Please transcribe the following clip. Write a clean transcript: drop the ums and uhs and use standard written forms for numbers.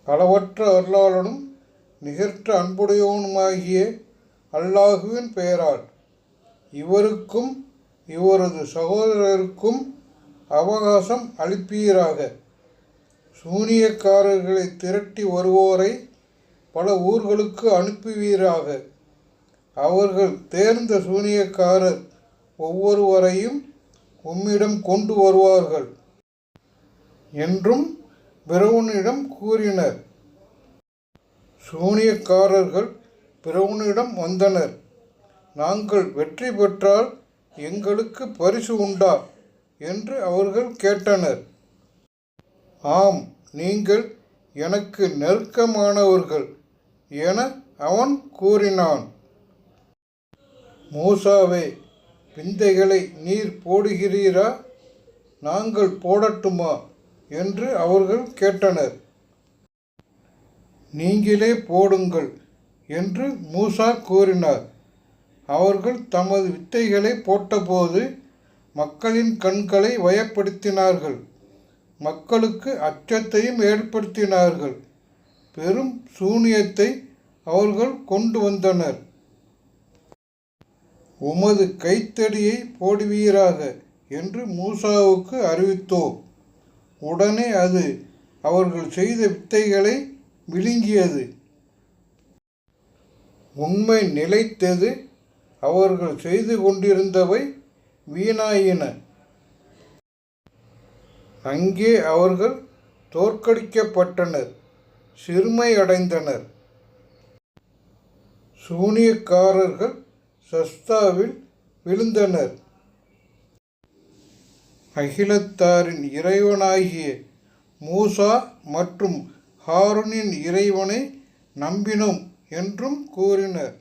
அளவற்ற அருளாளனும் நிகரற்ற அன்புடையோனுமாகிய அல்லாஹுவின் பெயரால் இவருக்கும் இவரது சகோதரருக்கும் அவகாசம் அளிப்பீராக. சூனியக்காரர்களை திரட்டி வருவோரை பல ஊர்களுக்கு அனுப்புவீராக. அவர்கள் தேர்ந்த சூனியக்காரர் ஒவ்வொருவரையும் உம்மிடம் கொண்டு வருவார்கள் என்றும் பிறவுனிடம் கூறினர். சூனியக்காரர்கள் பிறவுனிடம் வந்தனர். நாங்கள் வெற்றி பெற்றால் எங்களுக்கு பரிசு உண்டா என்று அவர்கள் கேட்டனர். ஆம், நீங்கள் எனக்கு நெருக்கமானவர்கள் என அவன் கூறினான். மூசாவே, விந்தைகளை நீர் போடுகிறீரா? நாங்கள் போடட்டுமா என்று அவர்கள் கேட்டனர். நீங்களே போடுங்கள் என்று மூசா கூறினார். அவர்கள் தமது வித்தைகளை போட்டபோது மக்களின் கண்களை வயப்படுத்தினார்கள். மக்களுக்கு அச்சத்தையும் ஏற்படுத்தினார்கள். பெரும் சூனியத்தை அவர்கள் கொண்டு வந்தனர். உமது கைத்தடியை போடுவீராக என்று மூசாவுக்கு அறிவித்தோம். உடனே அது அவர்கள் செய்த வித்தைகளை விழுங்கியது. உண்மை நிலைத்தது. அவர்கள் செய்து கொண்டிருந்தவை வீணாயின. அங்கே அவர்கள் தோற்கடிக்கப்பட்டனர், சிறுமையடைந்தனர். சூனியக்காரர்கள் சஸ்தாவில் விழுந்தனர். அகிலத்தாரின் இறைவனாகிய மூசா மற்றும் ஹாரூனின் இறைவனை நம்பினோம் என்றும் கூறினர்.